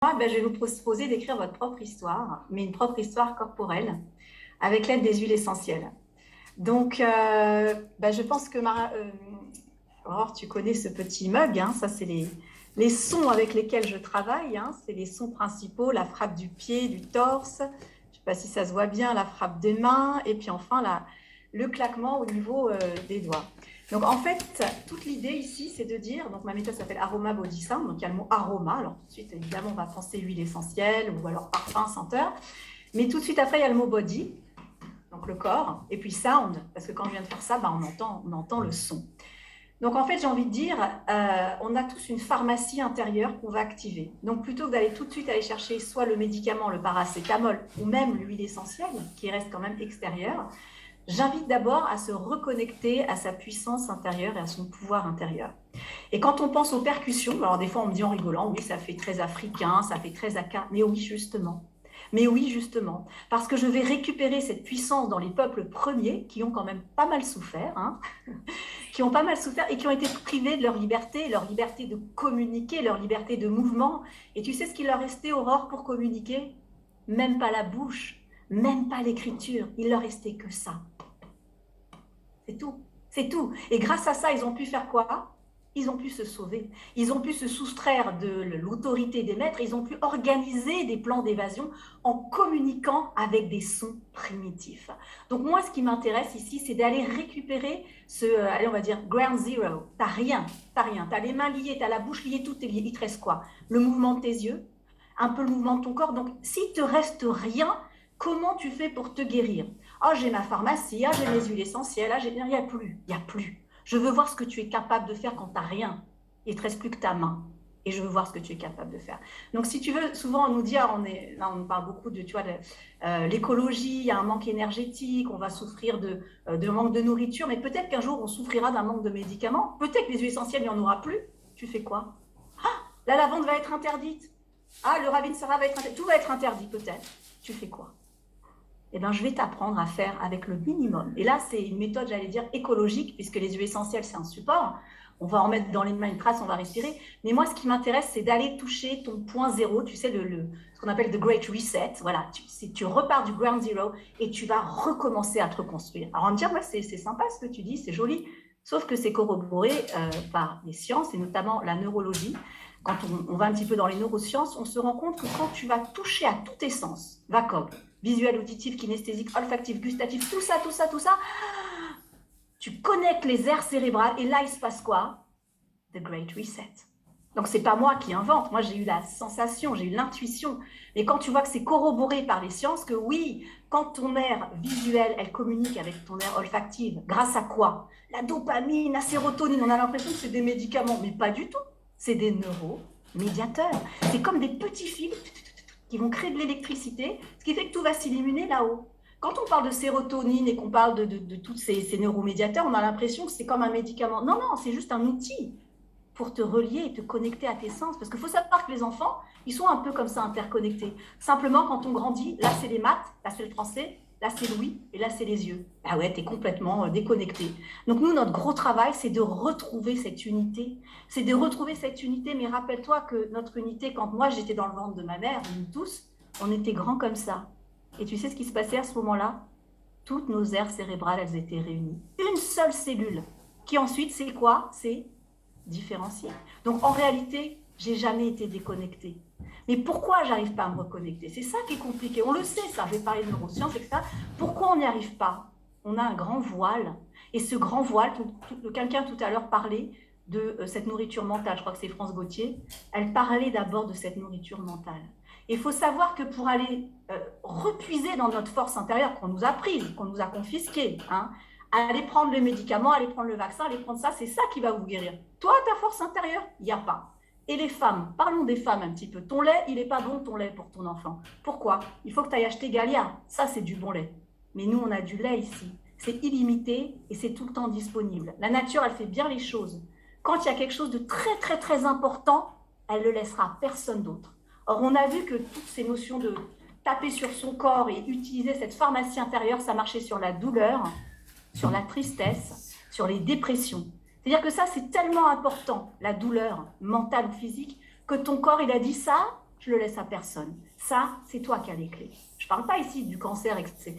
Moi, je vais vous proposer d'écrire votre propre histoire, mais une propre histoire corporelle, avec l'aide des huiles essentielles. Donc, je pense que Aurore, tu connais ce petit mug, hein, ça c'est les sons avec lesquels je travaille, hein, c'est les sons principaux, la frappe du pied, du torse, je ne sais pas si ça se voit bien, la frappe des mains, et puis enfin le claquement au niveau des doigts. Donc en fait, toute l'idée ici, c'est de dire, donc ma méthode s'appelle Aroma Body Sound, donc il y a le mot aroma, alors tout de suite évidemment on va penser huile essentielle ou alors parfum, senteur, mais tout de suite après il y a le mot body, donc le corps, et puis sound, parce que quand je viens de faire ça, on entend le son. Donc en fait, j'ai envie de dire, on a tous une pharmacie intérieure qu'on va activer. Donc plutôt que d'aller tout de suite aller chercher soit le médicament, le paracétamol, ou même l'huile essentielle, qui reste quand même extérieure, j'invite d'abord à se reconnecter à sa puissance intérieure et à son pouvoir intérieur. Et quand on pense aux percussions, alors des fois on me dit en rigolant, oui, ça fait très africain, ça fait très aka, mais oui, justement. Mais oui, justement, parce que je vais récupérer cette puissance dans les peuples premiers qui ont quand même pas mal souffert, hein, qui ont pas mal souffert et qui ont été privés de leur liberté de communiquer, leur liberté de mouvement. Et tu sais ce qu'il leur restait, Aurore, pour communiquer? Même pas la bouche, même pas l'écriture, il leur restait que ça. C'est tout. C'est tout. Et grâce à ça, ils ont pu faire quoi? Ils ont pu se sauver. Ils ont pu se soustraire de l'autorité des maîtres. Ils ont pu organiser des plans d'évasion en communiquant avec des sons primitifs. Donc moi, ce qui m'intéresse ici, c'est d'aller récupérer allez, on va dire, ground zero. T'as rien, t'as rien. T'as les mains liées, t'as la bouche liée, tout est lié. Il te reste quoi? Le mouvement de tes yeux, un peu le mouvement de ton corps. Donc, s'il te reste rien, comment tu fais pour te guérir? Oh, j'ai ma pharmacie, ah, j'ai mes huiles essentielles, ah, il n'y a plus, il n'y a plus. Je veux voir ce que tu es capable de faire quand tu n'as rien. Il ne te reste plus que ta main. Et je veux voir ce que tu es capable de faire. Donc, si tu veux, souvent on nous dit, là on parle beaucoup de, tu vois, l'écologie, il y a un manque énergétique, on va souffrir de manque de nourriture, mais peut-être qu'un jour on souffrira d'un manque de médicaments. Peut-être que les huiles essentielles, il n'y en aura plus. Tu fais quoi? La lavande va être interdite. Ah, le Ravinsara va être interdit. Tout va être interdit, peut-être. Tu fais quoi? Eh ben, je vais t'apprendre à faire avec le minimum. Et là, c'est une méthode, j'allais dire, écologique, puisque les huiles essentielles, c'est un support. On va en mettre dans les mains une trace, on va respirer. Mais moi, ce qui m'intéresse, c'est d'aller toucher ton point zéro, tu sais, ce qu'on appelle the great reset. Voilà, tu repars du ground zero et tu vas recommencer à te reconstruire. Alors, on va me dire, ouais, c'est sympa ce que tu dis, c'est joli. Sauf que c'est corroboré par les sciences, et notamment la neurologie. Quand on va un petit peu dans les neurosciences, on se rend compte que quand tu vas toucher à tous tes sens, VACOM, visuel, auditif, kinesthésique, olfactif, gustatif, tout ça, tu connectes les aires cérébrales et là, il se passe quoi? The Great Reset. Donc, c'est pas moi qui invente. Moi, j'ai eu la sensation, j'ai eu l'intuition. Mais quand tu vois que c'est corroboré par les sciences, que oui, quand ton aire visuelle, elle communique avec ton aire olfactive, grâce à quoi? La dopamine, la sérotonine, on a l'impression que c'est des médicaments, mais pas du tout. C'est des neuromédiateurs. C'est comme des petits fils qui vont créer de l'électricité, ce qui fait que tout va s'illuminer là-haut. Quand on parle de sérotonine et qu'on parle de tous ces neuromédiateurs, on a l'impression que c'est comme un médicament. Non, non, c'est juste un outil pour te relier et te connecter à tes sens. Parce qu'il faut savoir que les enfants, ils sont un peu comme ça interconnectés. Simplement, quand on grandit, là c'est les maths, là c'est le français, là c'est l'ouïe et là c'est les yeux. Ah ouais, t'es complètement déconnecté. Donc nous, notre gros travail, c'est de retrouver cette unité. C'est de retrouver cette unité, mais rappelle-toi que notre unité, quand moi j'étais dans le ventre de ma mère, nous tous, on était grands comme ça. Et tu sais ce qui se passait à ce moment-là? Toutes nos aires cérébrales, elles étaient réunies. Une seule cellule, qui ensuite, c'est quoi? C'est différencier. Donc en réalité, j'ai jamais été déconnectée. Mais pourquoi j'arrive pas à me reconnecter? C'est ça qui est compliqué. On le sait, ça. Je vais parler de neurosciences, etc. Pourquoi on n'y arrive pas? On a un grand voile. Et ce grand voile, quelqu'un tout à l'heure parlait de cette nourriture mentale. Je crois que c'est France Gauthier. Elle parlait d'abord de cette nourriture mentale. Il faut savoir que pour aller repuiser dans notre force intérieure qu'on nous a prise, qu'on nous a confisquée, hein, allez prendre le médicament, allez prendre le vaccin, allez prendre ça, c'est ça qui va vous guérir. Toi, ta force intérieure, il n'y a pas. Et les femmes, parlons des femmes un petit peu. Ton lait, il n'est pas bon, ton lait, pour ton enfant. Pourquoi? Il faut que tu ailles acheter Galia. Ça, c'est du bon lait. Mais nous, on a du lait ici. C'est illimité et c'est tout le temps disponible. La nature, elle fait bien les choses. Quand il y a quelque chose de très, très, très important, elle le laissera à personne d'autre. Or, on a vu que toutes ces notions de taper sur son corps et utiliser cette pharmacie intérieure, ça marchait sur la douleur, sur la tristesse, sur les dépressions. C'est-à-dire que ça, c'est tellement important, la douleur mentale ou physique, que ton corps, il a dit ça, je le laisse à personne. Ça, c'est toi qui as les clés. Je ne parle pas ici du cancer, etc.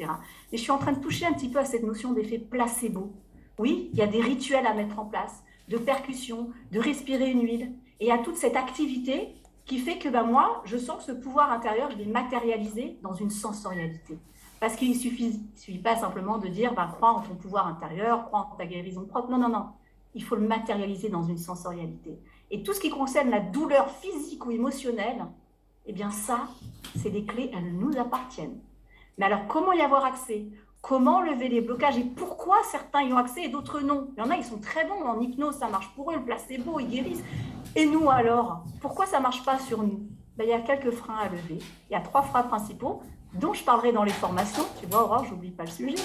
Mais je suis en train de toucher un petit peu à cette notion d'effet placebo. Oui, il y a des rituels à mettre en place, de percussion, de respirer une huile. Et il y a toute cette activité qui fait que moi, je sens que ce pouvoir intérieur, je l'ai matérialisé dans une sensorialité. Parce qu'il ne suffit pas simplement de dire, crois en ton pouvoir intérieur, crois en ta guérison propre. Non, non, non. Il faut le matérialiser dans une sensorialité. Et tout ce qui concerne la douleur physique ou émotionnelle, eh bien ça, c'est des clés, elles nous appartiennent. Mais alors, comment y avoir accès? Comment lever les blocages? Et pourquoi certains y ont accès et d'autres non? Il y en a, ils sont très bons en hypnose, ça marche pour eux, le placebo, ils guérissent. Et nous alors? Pourquoi ça ne marche pas sur nous? Il y a quelques freins à lever. Il y a 3 freins principaux dont je parlerai dans les formations. Tu vois, Aurore, je n'oublie pas le sujet.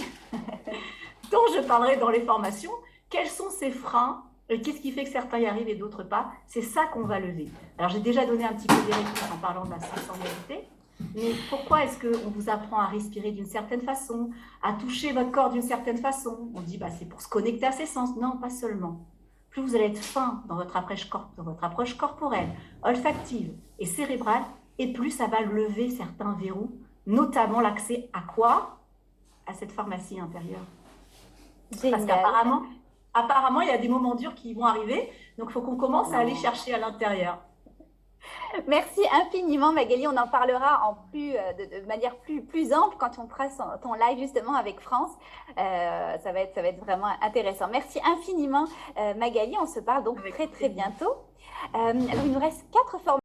Dont je parlerai dans les formations. Quels sont ces freins? Qu'est-ce qui fait que certains y arrivent et d'autres pas? C'est ça qu'on va lever. Alors, j'ai déjà donné un petit peu des réponses en parlant de la sensorialité. Mais pourquoi est-ce qu'on vous apprend à respirer d'une certaine façon, à toucher votre corps d'une certaine façon? On dit, c'est pour se connecter à ses sens. Non, pas seulement. Plus vous allez être fin dans votre approche corporelle, olfactive et cérébrale, et plus ça va lever certains verrous, notamment l'accès à quoi? À cette pharmacie intérieure. Génial. Parce qu'apparemment, il y a des moments durs qui vont arriver, donc il faut qu'on commence à aller chercher à l'intérieur. Merci infiniment Magali, on en parlera de manière plus ample quand on fera ton live justement avec France. Ça va être vraiment intéressant. Merci infiniment Magali, on se parle donc très bientôt. Il nous reste 4 formations.